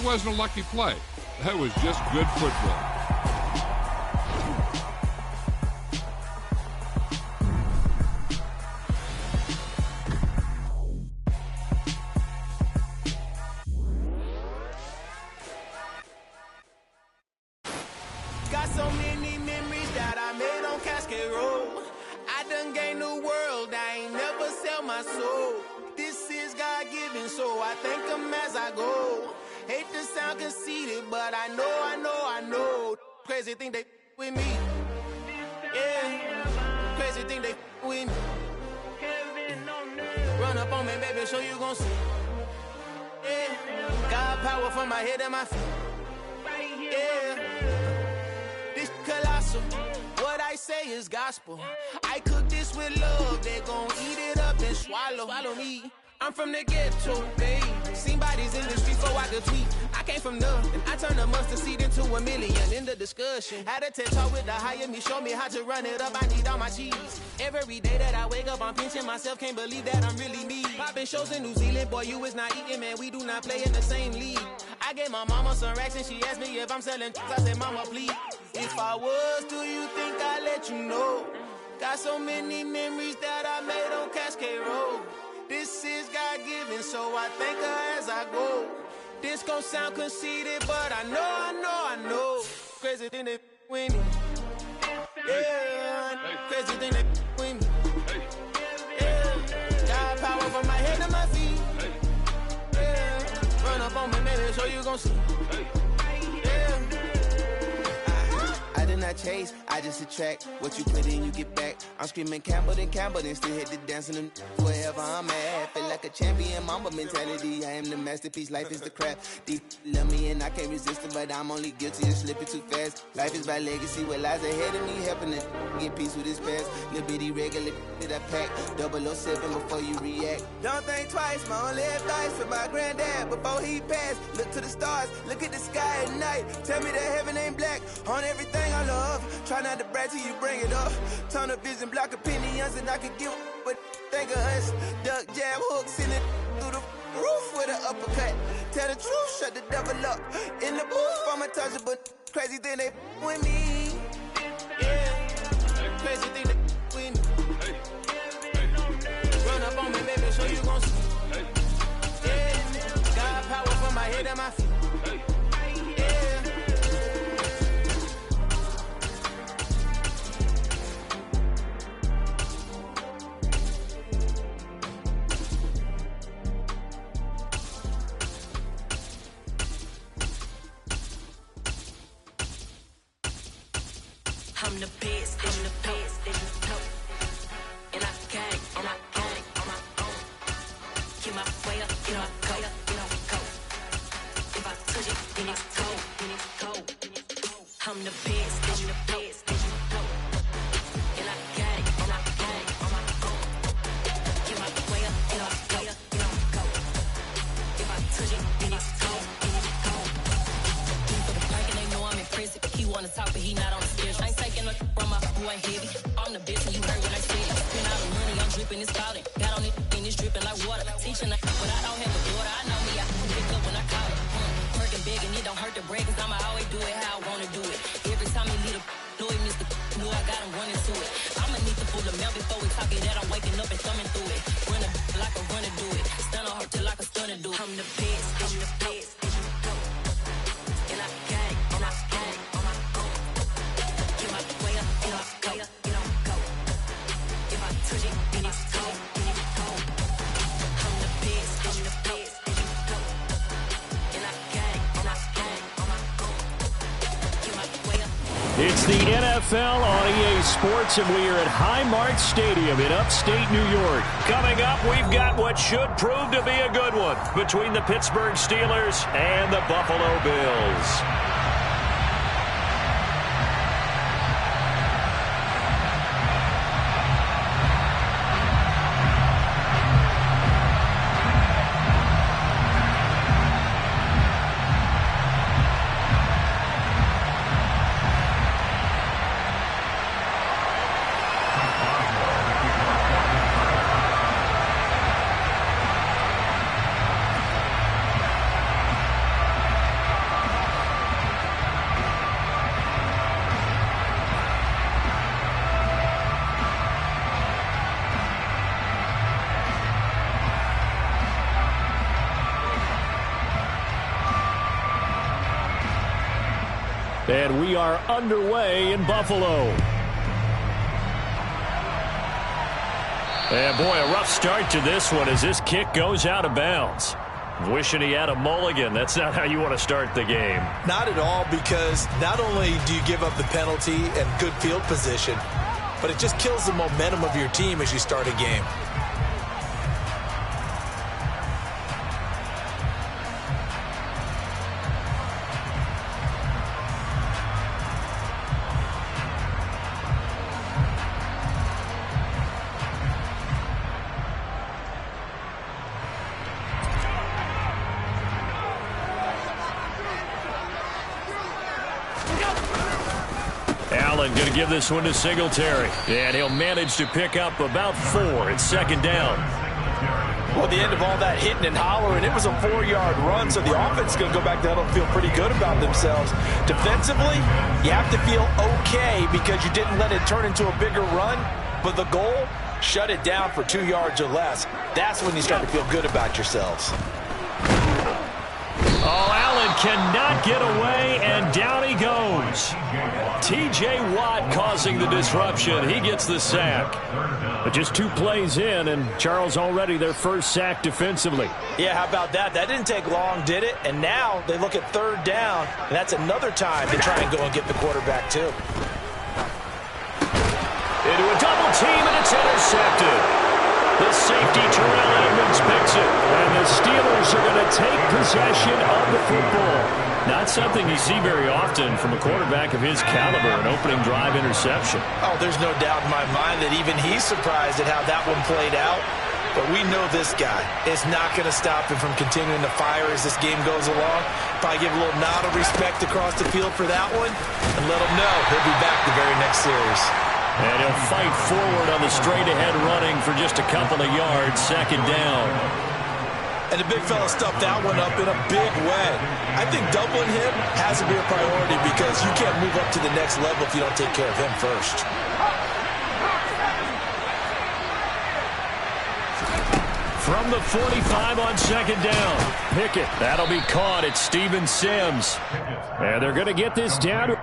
wasn't a lucky play. That was just good football. Got so many memories that I made on Cascade Road. I done gained the world, I ain't never sell my soul. This is God-given, so I thank him as I go. Hate to sound conceited, but I know. Crazy thing they with me. Yeah, crazy thing they with me. Run up on me, baby, show you gon' see. Yeah, got power from my head and my feet. Yeah, this colossal. What I say is gospel. I cook this with love. They gon' eat it up and swallow me. I'm from the ghetto, baby. Seen bodies in the street before I could tweet. I came from nothing. I turned a mustard seed into a million. In the discussion, had a TED talk with the higher me. Show me how to run it up. I need all my cheese. Every day that I wake up, I'm pinching myself. Can't believe that I'm really me. Popping shows in New Zealand, boy, you is not eating, man. We do not play in the same league. I gave my mama some racks and she asked me if I'm selling. I said, mama, please. If I was, do you think I'd let you know? Got so many memories that I made on Cascade Road. This is God-given, so I thank her as I go. This gon' sound conceited, but I know. Crazy thing they with me. Yeah, crazy thing they with me. Yeah, got power from my head to my feet. Yeah, run up on me, baby, so you gon' see. Yeah. I did not chase, I just attract. What you put in, you get back. I'm screaming Campbell, then still hit the dance and wherever I'm at. Feel like a champion, mamba mentality. I am the masterpiece, life is the crap. Deep love me and I can't resist it, but I'm only guilty of slipping too fast. Life is by legacy, what lies ahead of me, helping to get peace with this past. Little bitty regular that I pack. 007 before you react. Don't think twice, my only advice for my granddad before he passed. Look to the stars, look at the sky at night. Tell me that heaven ain't black on everything I love. Try not to brag till you bring it up. Tunnel vision, block opinions, and I could give but think of us. Duck jab hooks in it through the roof with an uppercut. Tell the truth, shut the devil up. In the booth, I'm untouchable. Crazy thing they with me. Yeah, crazy thing they with me. Run up on me, baby, so you gon' see. Yeah, got power from my head and my feet. I'm the best, and you know. And I gang, on my own. Get my way up, you know, go. If I touch it, then it's cold. I'm the best, and you know. And I gang, on my own. Get my way up, you know, go. If I touch it, then it's cold. For the park and they know I'm impressive. He wanna talk, but he not on the schedule. I ain't taking no from my boy heavy. I'm the best, and you heard what I said. Spend all the money, I'm dripping, it's spouting. Got on it, and it's dripping like water. Teaching, but I don't have a daughter. I know me, I can pick up when I call it. Working big, and it don't hurt the break, cause I'ma always do it how I wanna do it. Every time he lead a know he missed the know I got him running to it. I'ma need to pull the mail before we talk it that I'm waking up and thumbing through it. Run a like a runner do it. Stun on her till like a stunner do it. I'm the best, and you know. And I gang, on my own. Get my way up, you know, go. If I touch it, then it's cold. I'm the best, and you know. And I gang, on my own. Get my way up. It's the NFL on EA Sports, and we are at Highmark Stadium in upstate New York. Coming up, we've got what should prove to be a good one between the Pittsburgh Steelers and the Buffalo Bills. And we are underway in Buffalo. And boy, a rough start to this one as this kick goes out of bounds. Wishing he had a mulligan. That's not how you want to start the game. Not at all, because not only do you give up the penalty and good field position, but it just kills the momentum of your team as you start a game. Allen going to give this one to Singletary. And he'll manage to pick up about 4. It's second down. Well, at the end of all that hitting and hollering, it was a 4-yard run, so the offense is going to go back down and feel pretty good about themselves. Defensively, you have to feel okay because you didn't let it turn into a bigger run, but the goal, shut it down for 2 yards or less. That's when you start to feel good about yourselves. Oh, Allen cannot get away, and down he goes. T.J. Watt causing the disruption. He gets the sack. But just 2 plays in, and Charles already their first sack defensively. Yeah, how about that? That didn't take long, did it? And now they look at third down, and that's another time to try and go and get the quarterback too. Into a double team, and it's intercepted. The safety, Terrell Edmonds, picks it. And the Steelers are going to take possession of the football. Not something you see very often from a quarterback of his caliber, an opening drive interception. Oh, there's no doubt in my mind that even he's surprised at how that one played out. But we know this guy is not going to stop him from continuing to fire as this game goes along. Probably give a little nod of respect across the field for that one and let him know he'll be back the very next series. And he'll fight forward on the straight-ahead running for just a couple of yards, second down. And the big fella stuffed that one up in a big way. I think doubling him has to be a priority because you can't move up to the next level if you don't take care of him first. From the 45 on second down. Pickett. That'll be caught. It's Steven Sims. And they're going to get this down to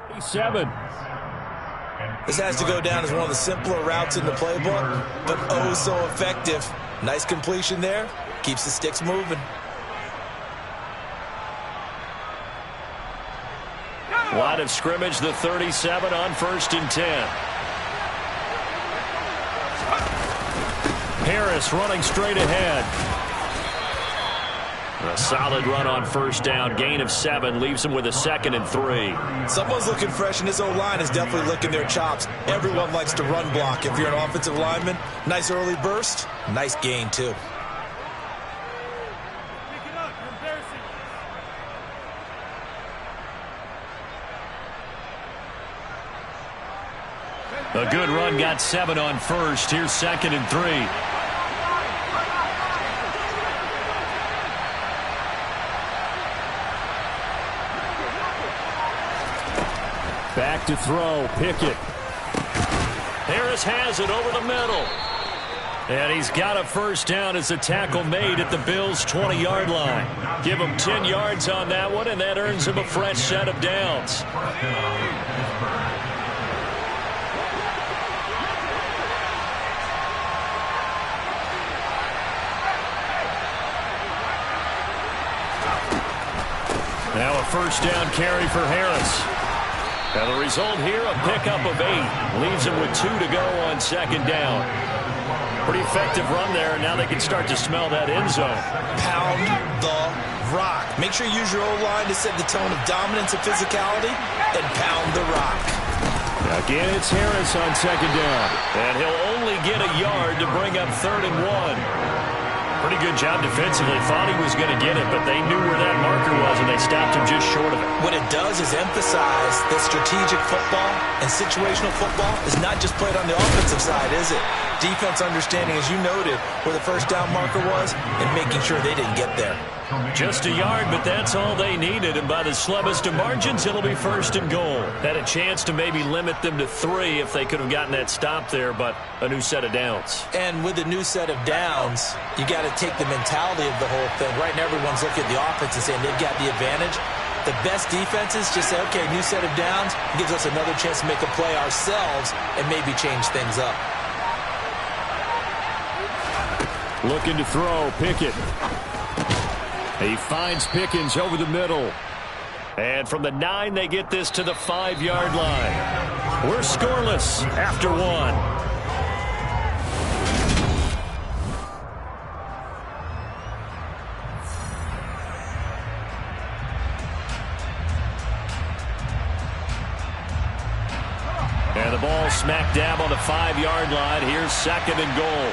37. This has to go down as one of the simpler routes in the playbook, but oh so effective. Nice completion there. Keeps the sticks moving. Line of scrimmage, the 37 on 1st and 10. Harris running straight ahead. A solid run on 1st down. Gain of 7 leaves him with a 2nd and 3. Someone's looking fresh, and his O-line is definitely licking their chops. Everyone likes to run block. If you're an offensive lineman, nice early burst, nice gain too. A good run, got 7 on 1st. Here's 2nd and 3. Back to throw, Pickett. Harris has it over the middle. And he's got a 1st down as the tackle made at the Bills' 20-yard line. Give him 10 yards on that one, and that earns him a fresh set of downs. Now a 1st down carry for Harris. And the result here, a pickup of 8. Leaves him with 2 to go on 2nd down. Pretty effective run there, and now they can start to smell that end zone. Pound the rock. Make sure you use your O-line to set the tone of dominance and physicality, and pound the rock. Again, it's Harris on 2nd down. And he'll only get a yard to bring up 3rd and 1. Pretty good job defensively. Thought he was going to get it, but they knew where that marker was, and they stopped him just short of it. What it does is emphasize that strategic football and situational football is not just played on the offensive side, is it? defense understanding, as you noted, where the first down marker was and making sure they didn't get there. Just a yard, but that's all they needed. And by the slimmest of margins, it'll be 1st and goal. Had a chance to maybe limit them to 3 if they could have gotten that stop there, but a new set of downs. And with a new set of downs, you got to take the mentality of the whole thing. Right now, everyone's looking at the offense and saying they've got the advantage. The best defenses just say, okay, new set of downs, gives us another chance to make a play ourselves and maybe change things up. Looking to throw, Pickett. He finds Pickens over the middle. And from the 9, they get this to the 5-yard line. We're scoreless after 1. And the ball smack dab on the 5-yard line. Here's 2nd and goal.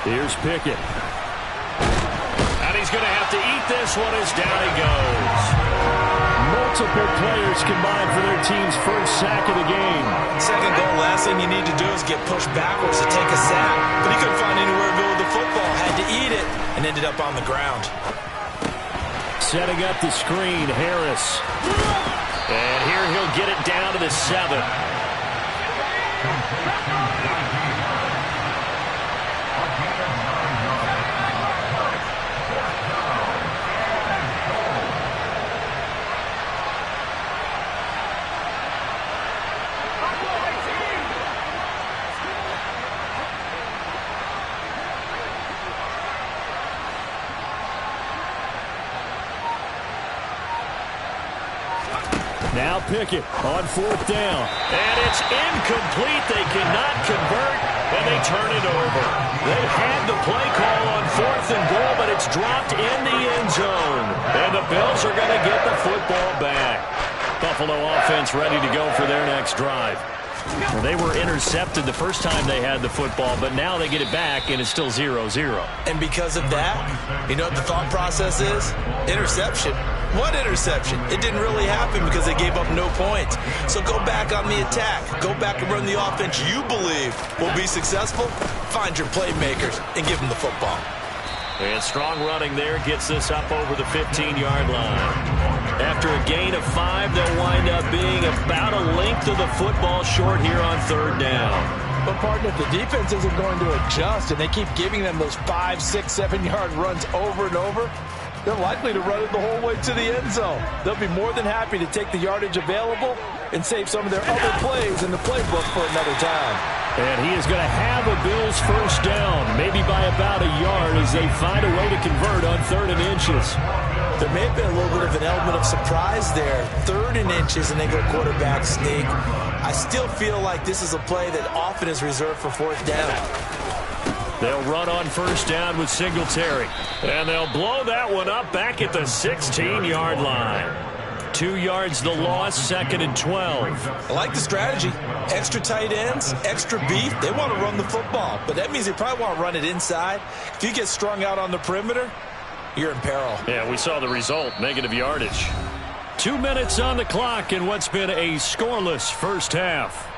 Here's Pickett. And he's going to have to eat this one as down he goes. Multiple players combined for their team's first sack of the game. 2nd goal, last thing you need to do is get pushed backwards to take a sack. But he couldn't find anywhere to go with the football. Had to eat it and ended up on the ground. Setting up the screen, Harris. And here he'll get it down to the 7. Now Pickett on 4th down. And it's incomplete. They cannot convert, and they turn it over. They had the play call on 4th and goal, but it's dropped in the end zone. And the Bills are going to get the football back. Buffalo offense ready to go for their next drive. Well, they were intercepted the first time they had the football, but now they get it back, and it's still 0-0. And because of that, you know what the thought process is? Interception. What interception? It didn't really happen because they gave up no points. So go back on the attack. Go back and run the offense you believe will be successful. Find your playmakers and give them the football. And strong running there gets this up over the 15-yard line. After a gain of 5, they'll wind up being about a length of the football short here on 3rd down. But, partner, if the defense isn't going to adjust and they keep giving them those 5, 6, 7-yard runs over and over, they're likely to run it the whole way to the end zone. They'll be more than happy to take the yardage available and save some of their other plays in the playbook for another time. And he is going to have a Bills first down, maybe by about a yard as they find a way to convert on 3rd and inches. There may have been a little bit of an element of surprise there. 3rd and inches, and they go quarterback sneak. I still feel like this is a play that often is reserved for 4th down. They'll run on 1st down with Singletary. And they'll blow that one up back at the 16-yard line. 2 yards the loss, 2nd and 12. I like the strategy. Extra tight ends, extra beef. They want to run the football, but that means they probably want to run it inside. If you get strung out on the perimeter, you're in peril. Yeah, we saw the result, negative yardage. 2 minutes on the clock in what's been a scoreless first half.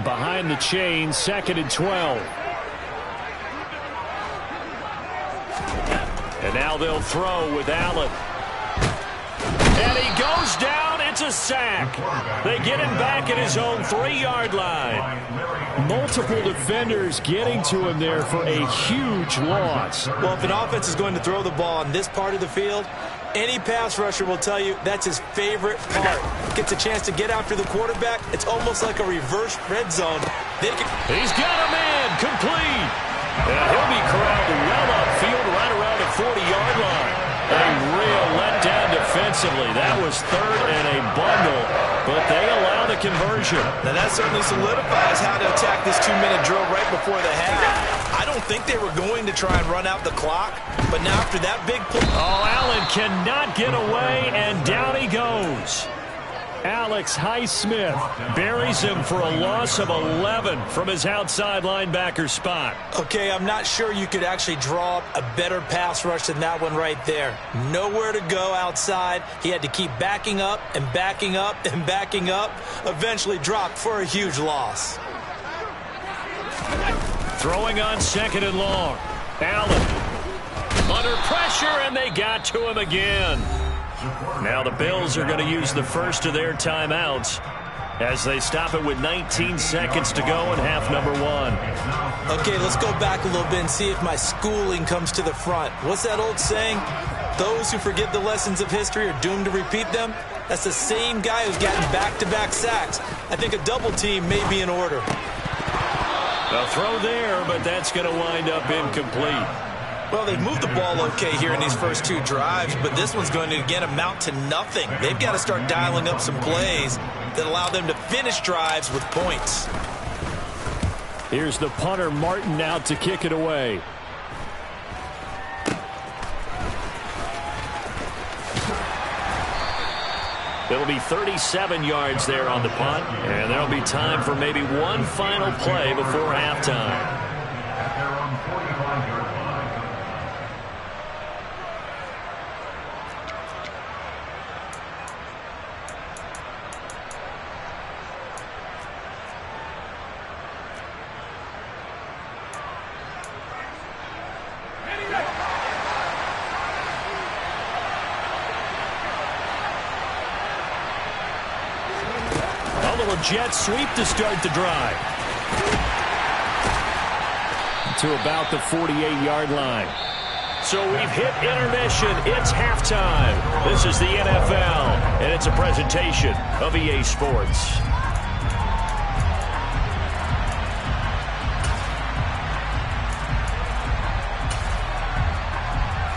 Behind the chain, 2nd and 12. And now they'll throw with Allen. And he goes down. It's a sack. They get him back at his own 3-yard line. Multiple defenders getting to him there for a huge loss. Well, if an offense is going to throw the ball on this part of the field, any pass rusher will tell you that's his favorite part. Gets a chance to get after the quarterback. It's almost like a reverse red zone. He's got a man complete. And he'll be corralled well upfield right around the 40-yard line. A real letdown defensively. That was 3rd and a bundle, but they allow the conversion. Now that certainly solidifies how to attack this 2-minute drill right before the half. I don't think they were going to try and run out the clock, but now after that big play. Oh, Allen cannot get away, and down he goes. Alex Highsmith buries him for a loss of 11 from his outside linebacker spot. Okay, I'm not sure you could actually draw up a better pass rush than that one right there. Nowhere to go outside. He had to keep backing up and backing up and backing up. Eventually dropped for a huge loss. Throwing on 2nd and long. Allen under pressure, and they got to him again. Now the Bills are going to use the first of their timeouts as they stop it with 19 seconds to go in half number 1. Okay, let's go back a little bit and see if my schooling comes to the front. What's that old saying? Those who forget the lessons of history are doomed to repeat them. That's the same guy who's gotten back-to-back sacks. I think a double team may be in order. A throw there, but that's going to wind up incomplete. Well, they've moved the ball okay here in these first 2 drives, but this one's going to, again, amount to nothing. They've got to start dialing up some plays that allow them to finish drives with points. Here's the punter, Martin, out to kick it away. It'll be 37 yards there on the punt, and there'll be time for maybe one final play before halftime. Jet sweep to start the drive. To about the 48-yard line. So we've hit intermission. It's halftime. This is the NFL, and it's a presentation of EA Sports.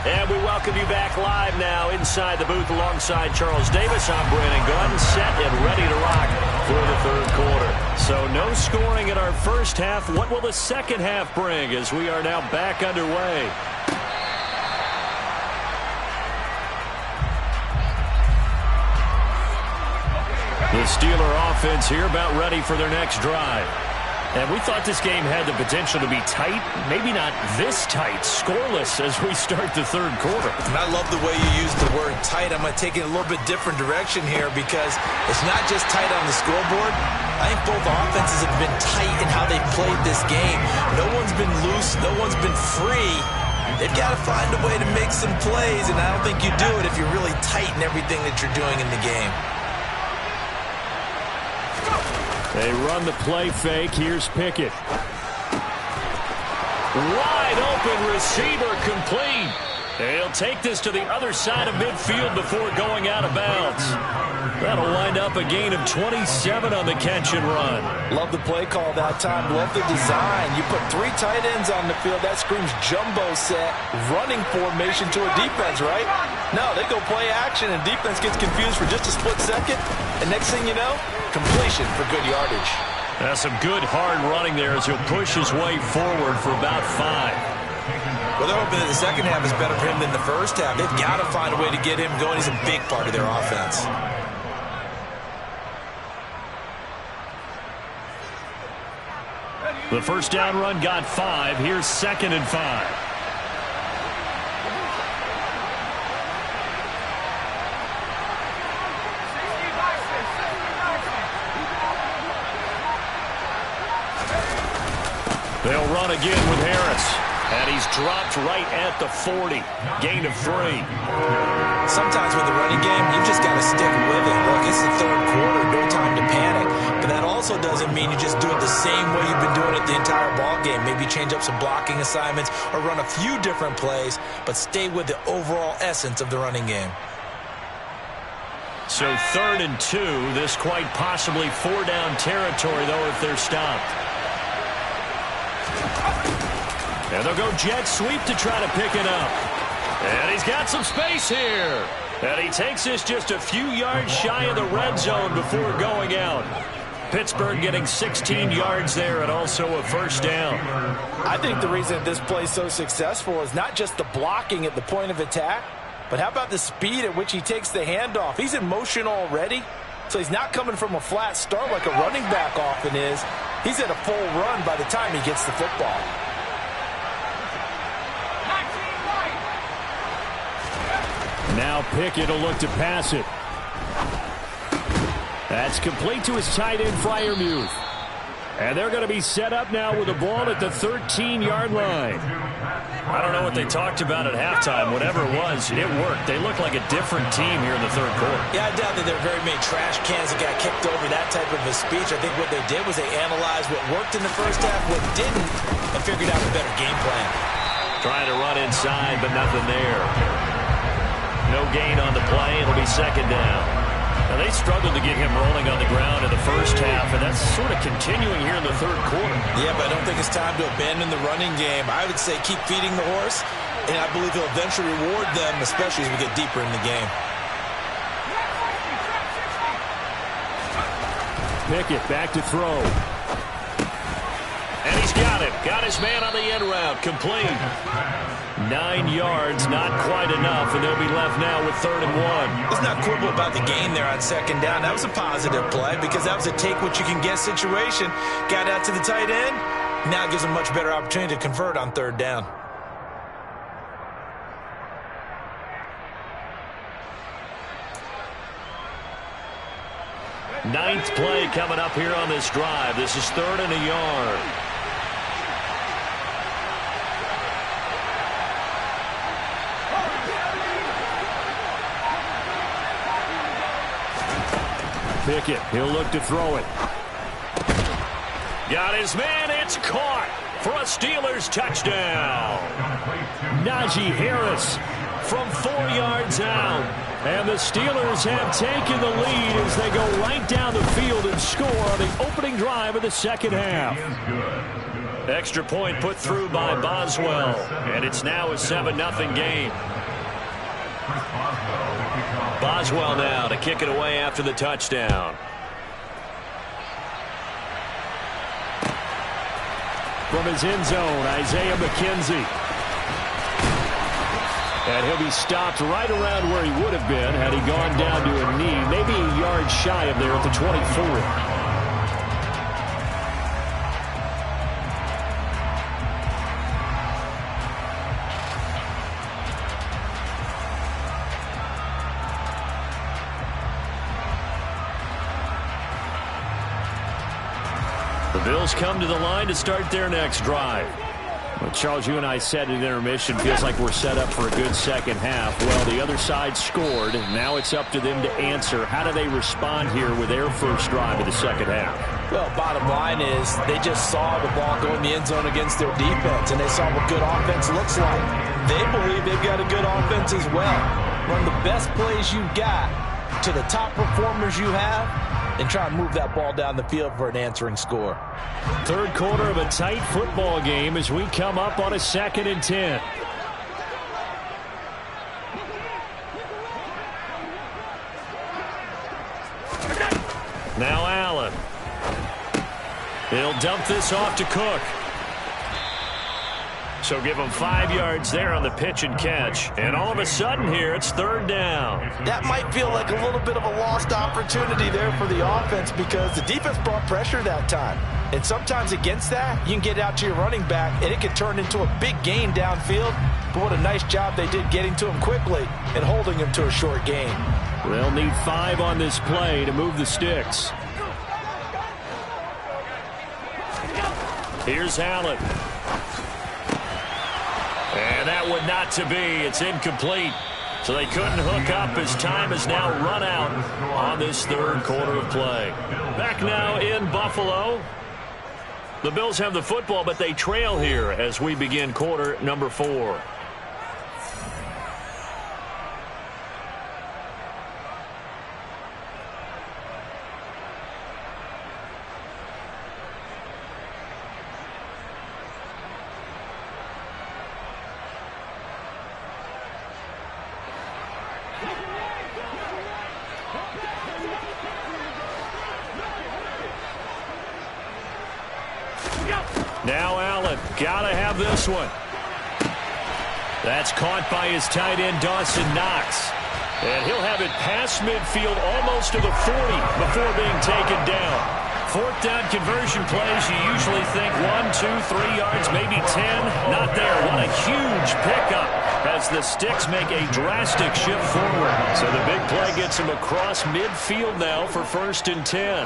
And we welcome you back live now inside the booth alongside Charles Davis. I'm Brandon Gunn, set and ready to rock for the third quarter. So no scoring in our first half. What will the second half bring as we are now back underway? The Steeler offense here about ready for their next drive. And we thought this game had the potential to be tight, maybe not this tight, scoreless as we start the third quarter. And I love the way you use the word tight. I'm going to take it a little bit different direction here because it's not just tight on the scoreboard. I think both offenses have been tight in how they played this game. No one's been loose. No one's been free. They've got to find a way to make some plays, and I don't think you do it if you're really tight in everything that you're doing in the game. They run the play fake. Here's Pickett. Wide open receiver complete. They'll take this to the other side of midfield before going out of bounds. That'll wind up a gain of 27 on the catch and run. Love the play call that time. Love the design. You put 3 tight ends on the field. That screams jumbo set, running formation to a defense, right? No, they go play action, and defense gets confused for just a split second. And next thing you know, completion for good yardage. That's some good hard running there as he'll push his way forward for about 5. Well, they're hoping that the second half is better for him than the first half. They've got to find a way to get him going. He's a big part of their offense. The first down run got 5. Here's 2nd and 5. They'll run again with Harris. And he's dropped right at the 40. Gain of 3. Sometimes with the running game, you've just got to stick with it. Look, it's the third quarter. No time to panic. But that also doesn't mean you just do it the same way you've been doing it the entire ball game. Maybe change up some blocking assignments or run a few different plays, but stay with the overall essence of the running game. So 3rd and 2. This quite possibly 4-down territory, though, if they're stopped. And they'll go jet sweep to try to pick it up. And he's got some space here. And he takes this just a few yards shy of the red zone before going out. Pittsburgh getting 16 yards there and also a first down. I think the reason this play is so successful is not just the blocking at the point of attack, but how about the speed at which he takes the handoff? He's in motion already. So he's not coming from a flat start like a running back often is. He's at a full run by the time he gets the football. Now Pickett will look to pass it. That's complete to his tight end, Freiermuth. And they're going to be set up now with the ball at the 13-yard line. I don't know what they talked about at halftime. Whatever it was, it worked. They look like a different team here in the third quarter. Yeah, I doubt that there are very many trash cans that got kicked over that type of a speech. I think what they did was they analyzed what worked in the first half, what didn't, and figured out a better game plan. Trying to run inside, but nothing there. No gain on the play. It'll be second down. Now, they struggled to get him rolling on the ground in the first half, and that's sort of continuing here in the third quarter. Yeah, but I don't think it's time to abandon the running game. I would say keep feeding the horse, and I believe he'll eventually reward them, especially as we get deeper in the game. Pickett back to throw. And he's got him. Got his man on the end route. Complete. 9 yards, not quite enough, and they'll be left now with 3rd and 1. Let's not quibble about the gain there on second down. That was a positive play because that was a take-what-you-can-get situation. Got out to the tight end. Now it gives them a much better opportunity to convert on 3rd down. Ninth play coming up here on this drive. This is 3rd and a yard. Pickett, he'll look to throw it. Got his man. It's caught for a Steelers touchdown. Najee Harris from 4 yards out. And the Steelers have taken the lead as they go right down the field and score on the opening drive of the second half. Extra point put through by Boswell. And it's now a 7-0 game. Boswell now to kick it away after the touchdown. From his end zone, Isaiah McKenzie. And he'll be stopped right around where he would have been had he gone down to a knee, maybe a yard shy of there at the 24. The Bills come to the line to start their next drive. Well, Charles, you and I said at intermission, feels like we're set up for a good second half. Well, the other side scored. Now it's up to them to answer. How do they respond here with their first drive of the second half? Well, bottom line is they just saw the ball go in the end zone against their defense, and they saw what good offense looks like. They believe they've got a good offense as well. Run the best plays you've got to the top performers you have, and try and move that ball down the field for an answering score. Third quarter of a tight football game as we come up on a 2nd and 10. Now Allen. He'll dump this off to Cook. So give him 5 yards there on the pitch and catch. And all of a sudden here, it's 3rd down. That might feel like a little bit of a lost opportunity there for the offense because the defense brought pressure that time. And sometimes against that, you can get out to your running back, and it can turn into a big gain downfield. But what a nice job they did getting to him quickly and holding him to a short gain. They'll need 5 on this play to move the sticks. Here's Allen. And that would not to be. It's incomplete. So they couldn't hook up as time has now run out on this third quarter of play. Back now in Buffalo. The Bills have the football, but they trail here as we begin quarter number 4. Now Allen, gotta have this one. That's caught by his tight end, Dawson Knox. And he'll have it past midfield almost to the 40 before being taken down. Fourth down conversion plays, you usually think 1, 2, 3 yards, maybe 10. Not there. What a huge pickup as the Sticks make a drastic shift forward. So the big play gets him across midfield now for 1st and 10.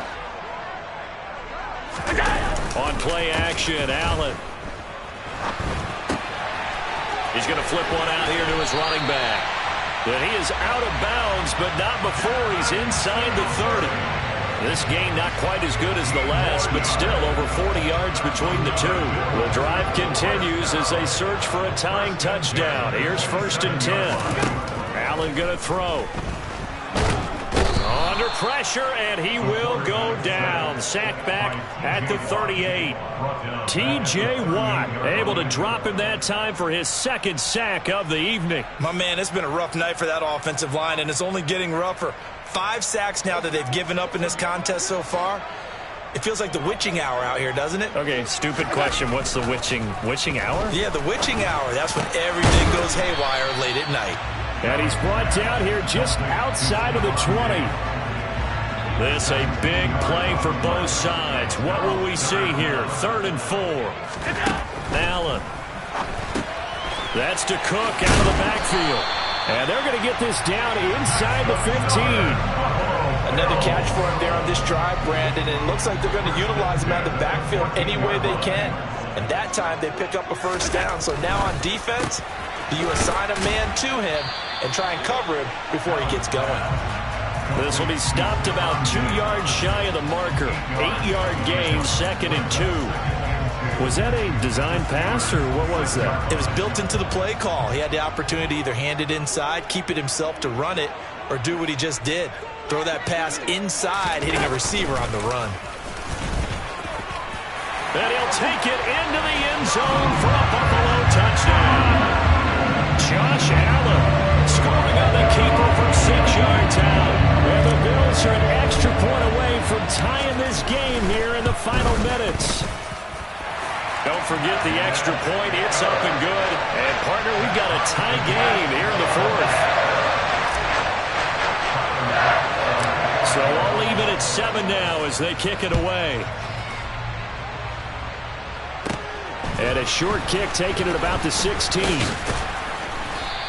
On play action, Allen. He's going to flip one out here to his running back. But he is out of bounds, but not before he's inside the 30. This gain not quite as good as the last, but still over 40 yards between the two. The drive continues as they search for a tying touchdown. Here's 1st and 10. Allen going to throw. Under pressure, and he will go down. Sacked back at the 38. T.J. Watt able to drop him that time for his 2nd sack of the evening. My man, it's been a rough night for that offensive line, and it's only getting rougher. 5 sacks now that they've given up in this contest so far. It feels like the witching hour out here, doesn't it? Okay, stupid question. What's the witching hour? Yeah, the witching hour. That's when everything goes haywire late at night. And he's brought down here just outside of the 20. This a big play for both sides. What will we see here? 3rd and 4. Allen. That's to Cook out of the backfield. And they're going to get this down inside the 15. Another catch for him there on this drive, Brandon. And it looks like they're going to utilize him out of the backfield any way they can. And that time they pick up a 1st down. So now on defense, do you assign a man to him and try and cover him before he gets going? This will be stopped about 2 yards shy of the marker. 8-yard gain, 2nd and 2. Was that a design pass, or what was that? It was built into the play call. He had the opportunity to either hand it inside, keep it himself to run it, or do what he just did. Throw that pass inside, hitting a receiver on the run. And he'll take it into the end zone for a Buffalo touchdown. Josh Allen scoring on the keeper from 6-yard out. And the Bills are an extra point away from tying this game here in the final minutes. Don't forget the extra point. It's up and good. And, partner, we've got a tie game here in the 4th. So all even at 7 now as they kick it away. And a short kick taken at about the 16.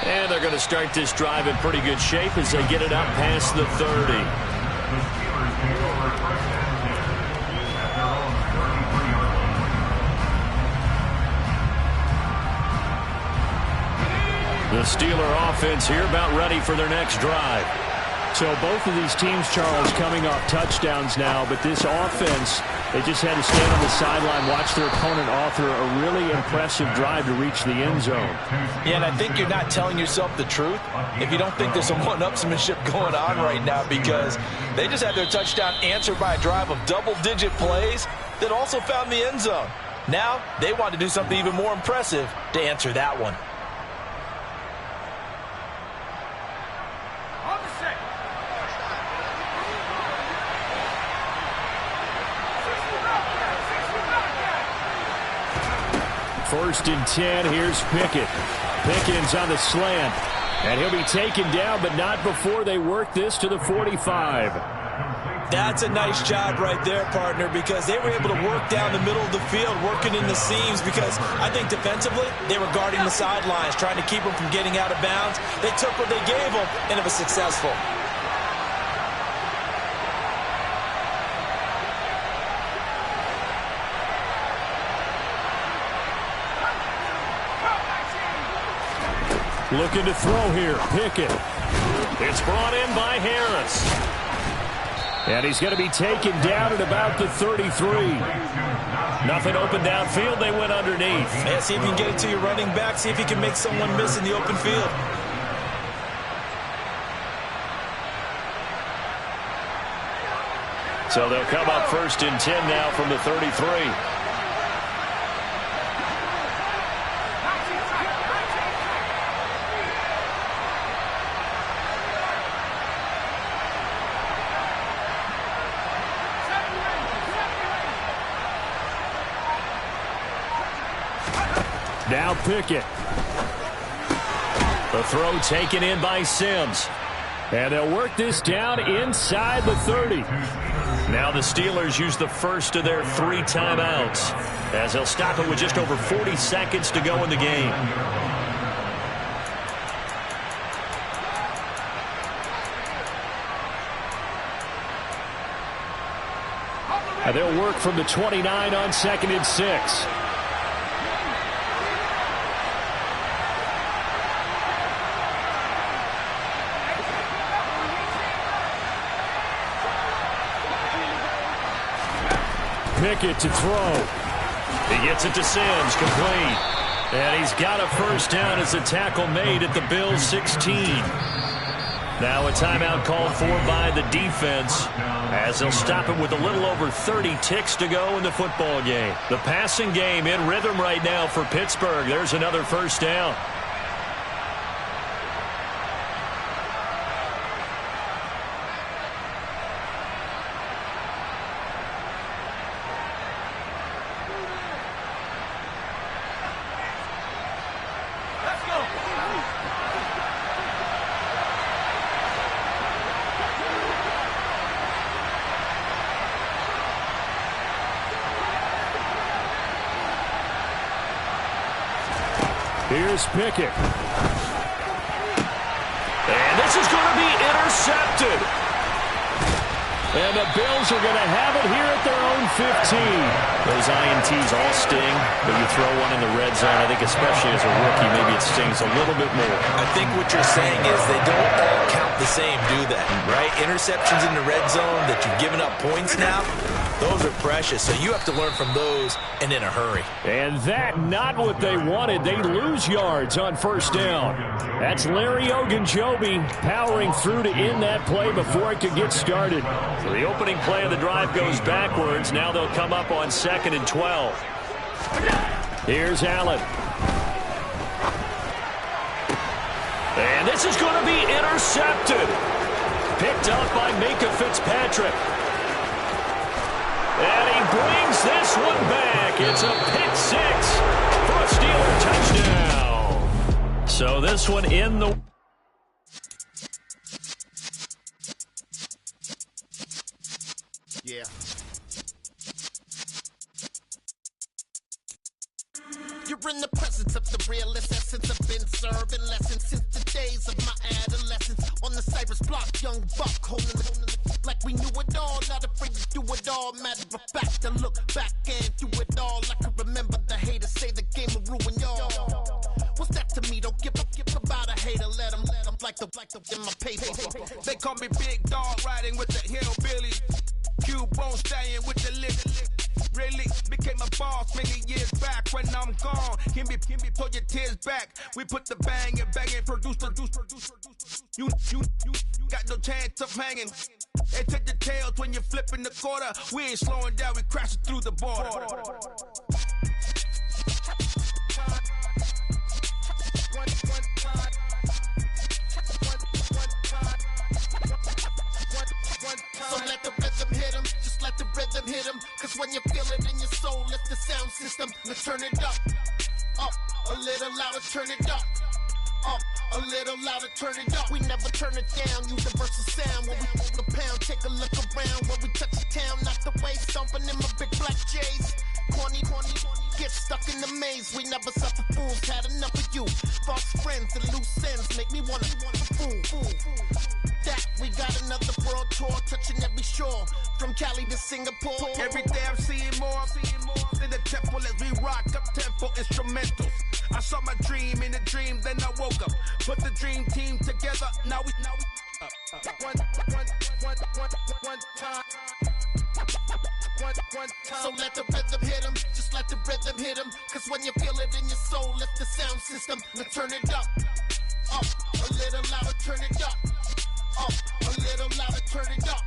And they're going to start this drive in pretty good shape as they get it up past the 30. The Steeler offense here about ready for their next drive. So both of these teams, Charles, coming off touchdowns now, but this offense, they just had to stand on the sideline, watch their opponent author a really impressive drive to reach the end zone. Yeah, and I think you're not telling yourself the truth if you don't think there's some one-upsmanship going on right now, because they just had their touchdown answered by a drive of double-digit plays that also found the end zone. Now they want to do something even more impressive to answer that one. First and 10, here's Pickett. Pickens on the slant. And he'll be taken down, but not before they work this to the 45. That's a nice job right there, partner, because they were able to work down the middle of the field, working in the seams, because I think defensively they were guarding the sidelines, trying to keep them from getting out of bounds. They took what they gave them, and it was successful. Looking to throw here, Pickett. It's brought in by Harris. And he's going to be taken down at about the 33. Nothing open downfield, they went underneath. Yeah, see if you can get it to your running back, see if you can make someone miss in the open field. So they'll come up first and 10 now from the 33. Now Pickett. The throw taken in by Sims. And they'll work this down inside the 30. Now the Steelers use the first of their 3 timeouts, as they'll stop it with just over 40 seconds to go in the game. And they'll work from the 29 on 2nd and 6. Pickett to throw. He gets it to Sims, complete. And he's got a first down as a tackle made at the Bills' 16. Now a timeout called for by the defense, as they'll stop it with a little over 30 ticks to go in the football game. The passing game in rhythm right now for Pittsburgh. There's another first down. Here's Pickett. And this is going to be intercepted. And the Bills are going to have it here at their own 15. Those INTs all sting, but you throw one in the red zone, I think especially as a rookie, maybe it stings a little bit more. I think what you're saying is they don't all count the same, do they? Right? Interceptions in the red zone that you've given up points now, those are precious, so you have to learn from those and in a hurry. And that, not what they wanted. They lose yards on first down. That's Larry Ogunjobi powering through to end that play before it could get started. So the opening play of the drive goes backwards. Now they'll come up on 2nd and 12. Here's Allen. And this is going to be intercepted. Picked up by Minka Fitzpatrick. And he brings this one back. It's a pick 6 for a Steeler touchdown. So this one in the... Yeah. You're in the presence of the realest essence. I've been serving lessons since the days of my adolescence. On the Cypress block, young buck holding the like we knew it all. Not afraid to do it all. Matter of fact, to look back and do it all. I can remember the haters say the game will ruin y'all. What's that to me? Don't give about a hater. Let them like the in my paper. They call me Big Dog, riding with the hillbillies. Q-Bone staying with the lip. Really became a boss many years back. When I'm gone, can be pull your tears back. We put the bang and produce. You got no chance of hanging. They take the tails when you're flipping the quarter. We ain't slowing down, we crashing through the border. So let the rhythm hit him, just let the rhythm hit him. Cause when you feel it in your soul, lift the sound system. Now turn it up, a little louder, turn it up, a little louder, turn it up. We never turn it down, universal sound. When we move the pound, take a look around. When we touch the town, not the way, stomping in my big black J's. Corny, get stuck in the maze. We never suffer fools, had enough of you. False friends and loose ends make me wanna fool. That we got another world tour, touching every shore, from Cali to Singapore. Every day I'm seeing more in the temple as we rock up tempo instrumentals. I saw my dream in a dream, then I woke up. Put the dream team together, now we one time. So let the rhythm hit him, just let the rhythm hit him. Cause when you feel it in your soul, lift the sound system. Now turn it up, a little louder, turn it up, a little louder, turn it up.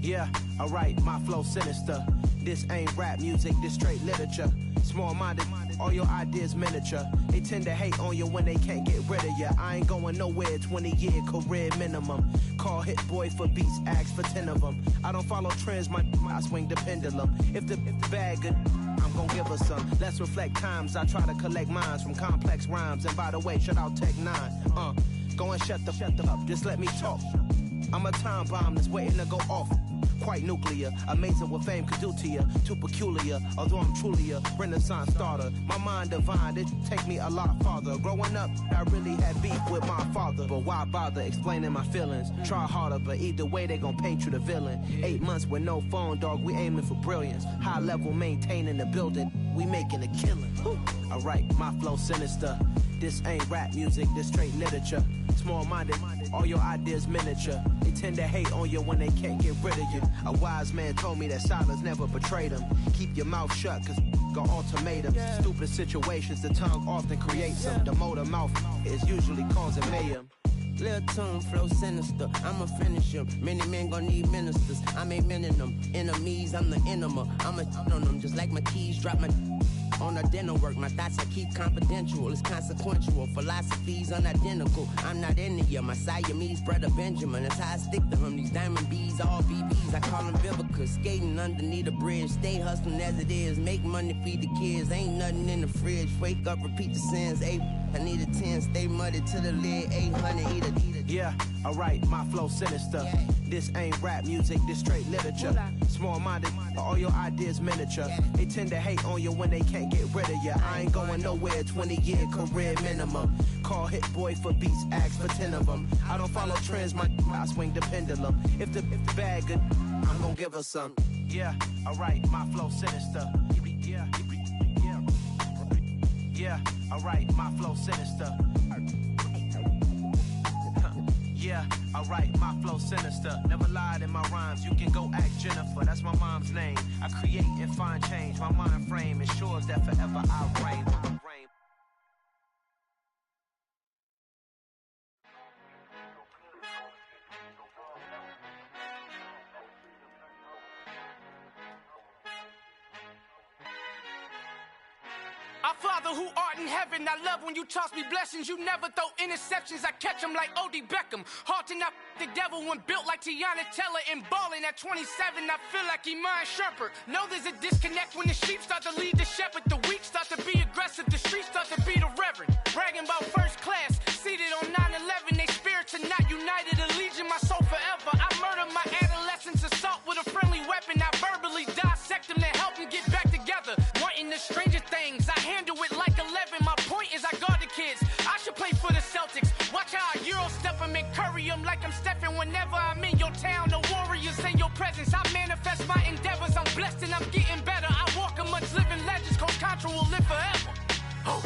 Yeah, alright, my flow sinister. This ain't rap music, this straight literature. Small-minded all your ideas miniature. They tend to hate on you when they can't get rid of you. I ain't going nowhere, 20-year career minimum. Call hit boy for beats, ask for 10 of them. I don't follow trends, I swing the pendulum. If the bag good, I'm gon' give her some. Let's reflect times, I try to collect minds from complex rhymes. And by the way, shout out Tech 9. Go and shut the up, just let me talk. I'm a time bomb that's waiting to go off. Quite nuclear, amazing what fame could do to you. Too peculiar, although I'm truly a Renaissance starter. My mind divine, it take me a lot farther. Growing up, I really had beef with my father. But why bother explaining my feelings? Try harder, but either way they gon' paint you the villain. 8 months with no phone, dog, we aiming for brilliance. High level maintaining the building, we making a killing. Alright, my flow sinister. This ain't rap music, this straight literature. Small-minded, all your ideas miniature. They tend to hate on you when they can't get rid of you. A wise man told me that silence never betrayed him. Keep your mouth shut, cause got ultimatums. Stupid situations, the tongue often creates them. The motor mouth is usually causing mayhem. Lil' tune, flow sinister, I'ma finish him. Many men gon' need ministers, I'm aiming them. Enemies, I'm the enema, I'ma on them. Just like my keys, drop my on a dinner work. My thoughts I keep confidential, it's consequential. Philosophies unidentical, I'm not into you. My Siamese brother Benjamin, that's how I stick to him. These diamond bees, all BBs, I call them Vivica. Skating underneath a bridge, stay hustling as it is. Make money, feed the kids, ain't nothing in the fridge. Wake up, repeat the sins, I need a 10, stay muddy to the lid, 800, eat it. Yeah, alright, my flow sinister. This ain't rap music, this straight literature. Small-minded, all your ideas miniature. They tend to hate on you when they can't get rid of you. I ain't going nowhere, 20-year career minimum. Call hit boy for beats, ask for 10 of them. I don't follow trends, I swing the pendulum. If the bag good, I'm gon' give her some. Yeah, alright, my flow sinister. Yeah, alright, my flow sinister. Yeah, alright, my flow sinister. Never lied in my rhymes, you can go ask Jennifer. That's my mom's name. I create and find change. My mind frame ensures that forever I reign. Our Father who art in heaven, I love when you toss me blessings. You never throw interceptions, I catch them like O.D. Beckham. Hard to not the devil when built like Tiana Teller. And balling at 27, I feel like Iman Shumpert. Know there's a disconnect when the sheep start to lead the shepherd. The weak start to be aggressive, the streets start to be the reverend. Bragging about first class, seated on 9/11. They spirits are not united, a legion, my soul forever. I murder my adolescence, assault with a friendly weapon. I verbally dissect them to help them get back together. Wanting the stranger things, I handle it like 11. My point is I guard the kids. I should play for the Celtics. Watch how I Euro step them and curry them like I'm Stephen. Whenever I'm in your town, the Warriors in your presence. I manifest my endeavors. I'm blessed and I'm getting better. I walk amongst living legends. Coach Contra will live forever. Oh.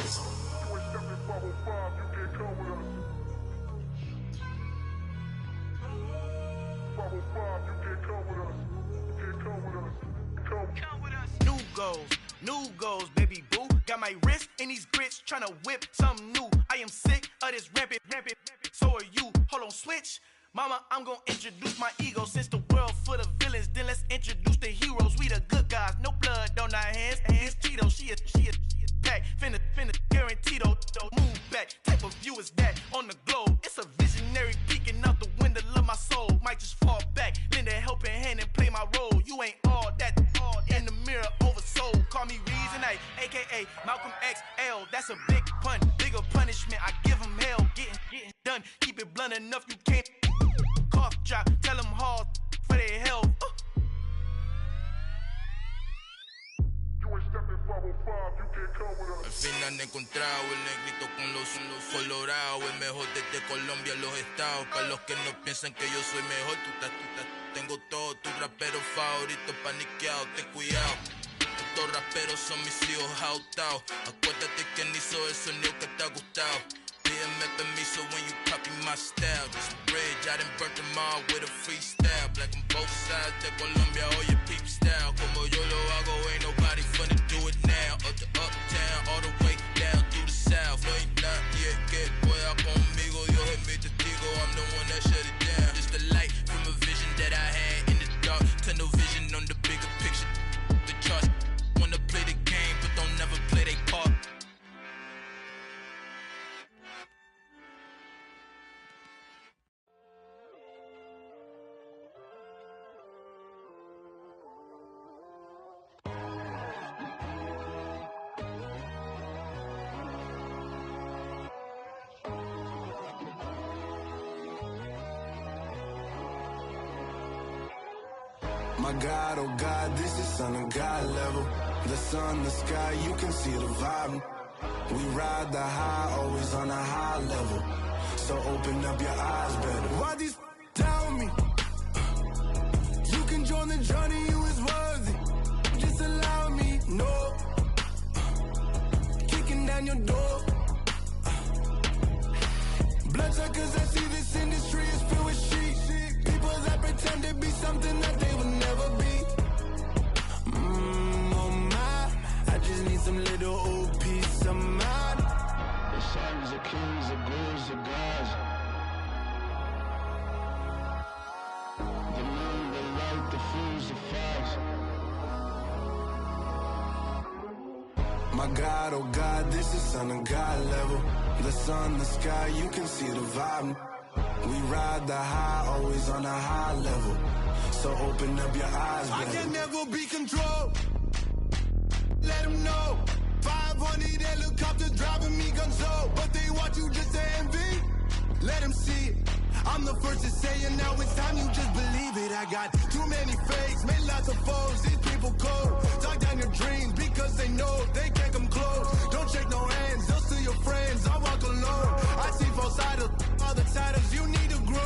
New goals, baby boo. Got my wrist in these grits, tryna whip something new. I am sick of this rampant. So are you. Hold on, switch. Mama, I'm gonna introduce my ego. Since the world full of villains, then let's introduce the heroes. We the good guys, no blood on our hands. Hands Cheeto, she a pack. Finna, guaranteed, move back. Type of view is that on the globe? It's a visionary peeking out the window of my soul. Might just fall back, lend a helping hand and play my role. You ain't all that in the mirror oversold. Call me Reason A, aka Malcolm XL. That's a big pun, bigger punishment. I give him hell, getting done. Keep it blunt enough, you can't cough drop. Tell them hard for their health. Al fin han encontrado el negrito con los colorados, el mejor desde Colombia a los estados. Para los que no piensan que yo soy mejor, tengo todo, tus raperos favoritos paniqueados, ten cuidado. Estos raperos son mis hijos adoptados. Acuérdate quién hizo el sonido que te ha gustado. Pídeme permiso when you copy my style. This bridge, I done burnt them all with a freestyle. Black on both sides de Colombia, oye peep style. Como yo lo hago, ain't nobody finna do it now. Up to uptown, all the way down through the south. No hay nadie que pueda conmigo, Dios es mi testigo. I'm the one that shut it down. Just the light from a vision that I had in the dark. Tunnel vision on the bigger picture. The charts wanna play the game, but don't never play their part. My God, oh God, this is Son of God level. The sun, the sky, you can see the vibe. We ride the high, always on a high level. So open up your eyes better. Why these tell me? You can join the journey, you is worthy. Just allow me, no. Kicking down your door. Bloodsuckers, I see this industry is filled with sheep. People that pretend to be something that they will never be. Oh my, I just need some little old peace of mind. The sons of kings, the ghouls, the gods. The moon, the light, the fools, the facts. My God, oh God, this is Son of God level. The sun, the sky, you can see the vibe. We ride the high, always on a high level. So open up your eyes, baby. I can never be controlled. Let them know. 500 helicopters driving me gonzo. But they want you just to envy. Let them see it. I'm the first to say it, now it's time you just believe it. I got too many fakes, made lots of foes. These people cold. Talk down your dreams because they know they can't come close. Don't shake no hands, they'll steal your friends. I walk alone. I see both sides, other siders, you need to grow.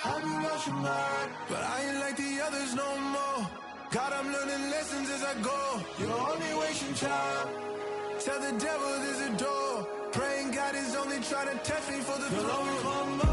Have you lost your mind? But I ain't like the others no more. God, I'm learning lessons as I go. You're only wasting time. Tell the devil there's a door. Praying God is only trying to test me for the glory of more.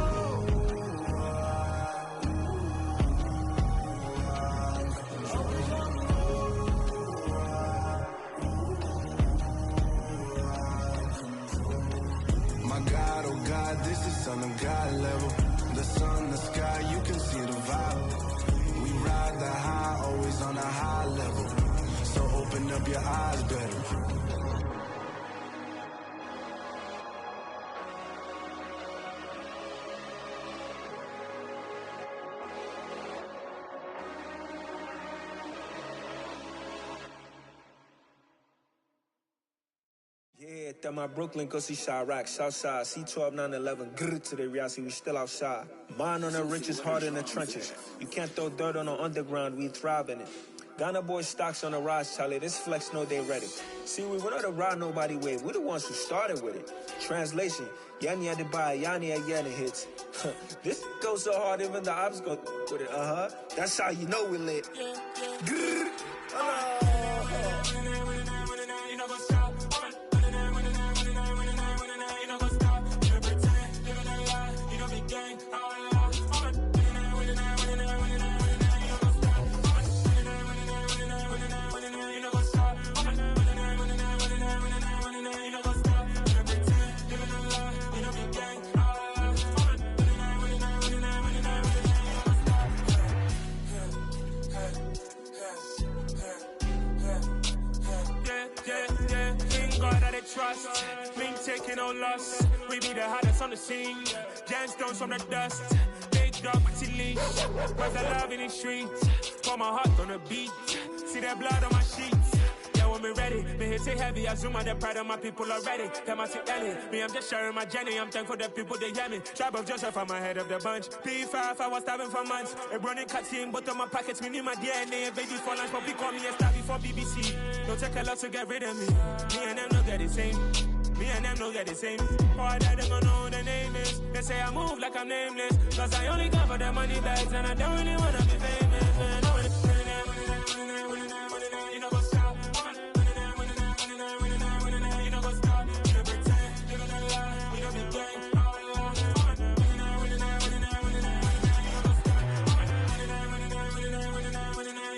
My God, oh God, this is Son of God level. The sun, the sky, you can see the vibe. We ride the high, always on a high level. So open up your eyes better. Yeah, that my Brooklyn, go see Chirac, Southside, C12, 911, grrr to the reality, we still outside. Mine on the riches, hard in the trenches. You can't throw dirt on the underground, we thrive in it. Ghana boys stocks on the rise, Charlie, this flex know they ready. See, we were not a ride nobody with, we the ones who started with it. Translation, Yanni had to buy, Yanni again it hits. This goes so hard, even the ops go with it, That's how you know we lit. Grrr, trust, me taking no loss. We be the hottest on the scene. Gemstones from the dust. Big dog with your leash. Where's the love in the streets? Pour my heart on the beat. See that blood on my sheets. Yeah, when we ready, me hit it heavy. I zoom out the pride of my people already. Them I see Ellie. Me, I'm just sharing my journey. I'm thankful that people they hear me. Tribe of Joseph, I'm ahead of the bunch. P5, I was starving for months. A running cutscene, but on my pockets, me need my DNA. Baby for lunch, but we call me a star before BBC. Don't take a lot to get rid of me. Me and them no get the same. Me and them no get the same. Why that they don't know who the name is. They say I move like I'm nameless. Cause I only come for the money bags and I don't really wanna be famous. Man, I wanna you know go stop. You know go stop. You know pretend. You know lie. You know be gang.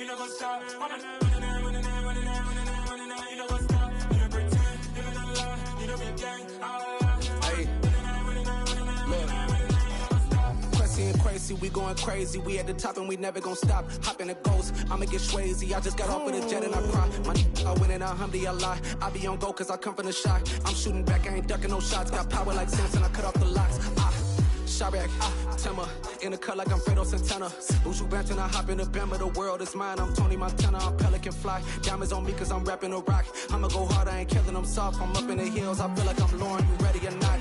You know go stop. Crazy, we going crazy. We at the top and we never gonna stop. Hop in a ghost, I'ma get swayzy. I just got off with a jet and I cry. My I win and alhamdulillah. I be on go cause I come from the shot. I'm shooting back, I ain't ducking no shots. Got power like Samson, I cut off the locks. Chirac. Timber in the cut like I'm Fredo Santana. Buju Banton, I hop in the Bama. The world is mine. I'm Tony Montana. I'm Pelican Fly. Diamonds on me cause I'm rapping a rock. I'ma go hard. I ain't killing them soft. I'm up in the hills. I feel like I'm Lauren. You ready or not?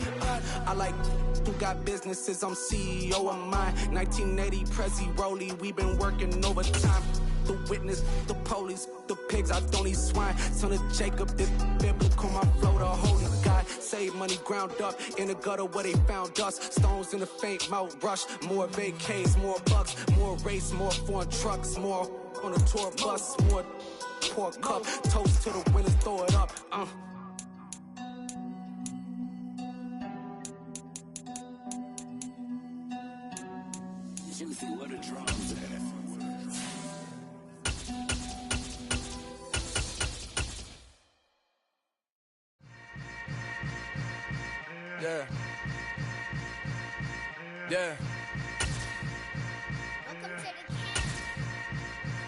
I like who got businesses. I'm CEO of mine. 1980 Prezi Rolly. We been working overtime. The witness, the police, the pigs, I don't eat swine. Son of Jacob, this biblical, my flow, the holy God. Save money ground up in the gutter where they found us. Stones in the faint mouth rush. More vacays, more bucks, more race, more foreign trucks, more on a tour bus, more pour cup. Toast to the winners, throw it up. Juicy, what a drums at. Yeah. Yeah.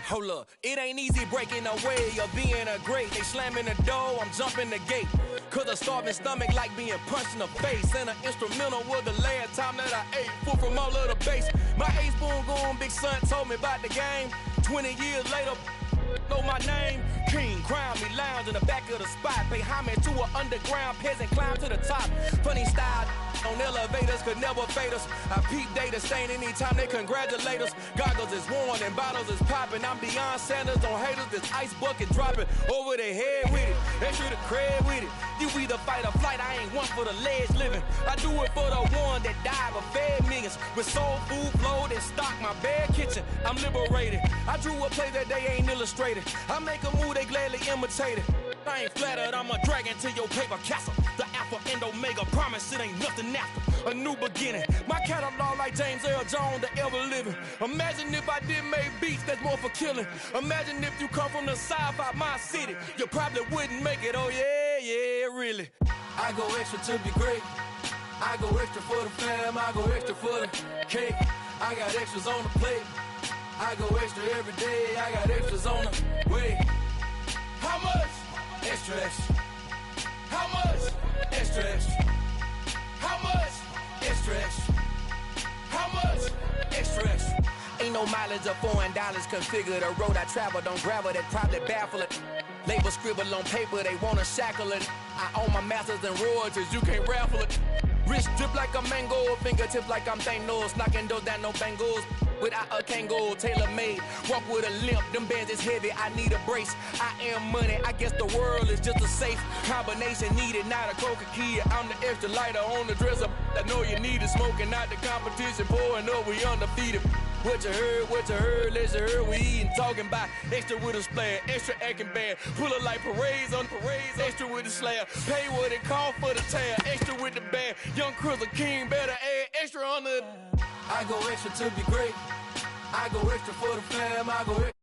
Hold up, it ain't easy breaking away or being a great. They slamming the door, I'm jumping the gate. Cause a starving stomach like being punched in the face. And an instrumental was the last time that I ate. Food from all of the bass. My ace boom goon, big son told me about the game. 20 years later, know my name. King, crown me, lounge in the back of the spot. Pay homage to an underground peasant, climb to the top. Funny style on elevators could never fade us. I peep data stain anytime they congratulate us. Goggles is worn and bottles is popping. I'm beyond Sanders on haters. This ice bucket dropping over their head with it. They should have cred with it. You either fight or flight. I ain't one for the ledge living. I do it for the one that died but fed millions. With soul food flowed and stock my bad kitchen. I'm liberated. I drew a play that they ain't illustrated. I make a move they gladly imitate it. I ain't flattered, I'm a dragon to your paper castle. The Alpha and Omega, promise it ain't nothing after. A new beginning. My catalog like James Earl Jones, the ever living. Imagine if I did make beats that's more for killing. Imagine if you come from the south out my city. You probably wouldn't make it, oh yeah, really. I go extra to be great. I go extra for the fam, I go extra for the cake. I got extras on the plate. I go extra every day, I got extras on the way. How much? Extra, extra. How much? Extra, extra. How much? Extra, extra. How much? Extra, extra. Ain't no mileage of $4 configure the road I travel. Don't gravel that probably baffle it. Label scribble on paper, they wanna shackle it. I own my masters and royalties, you can't raffle it. Wrist drip like a mango, fingertips like I'm Thanos. Knocking those down, no bangles. Without a Kango, tailor-made. Walk with a limp, them bands is heavy, I need a brace. I am money, I guess the world is just a safe combination needed, not a coca key. I'm the extra lighter on the dresser. I know you need it, smoking out the competition, pouring up, we undefeated. What you heard, let's hear we eating, talking about extra with a splash, extra acting bad, pull it like parades on parades, extra with the slab, pay what it cost for the tab, extra with the band, young Crystal King, better add extra on the. I go extra to be great. I go extra for the fam, I go extra.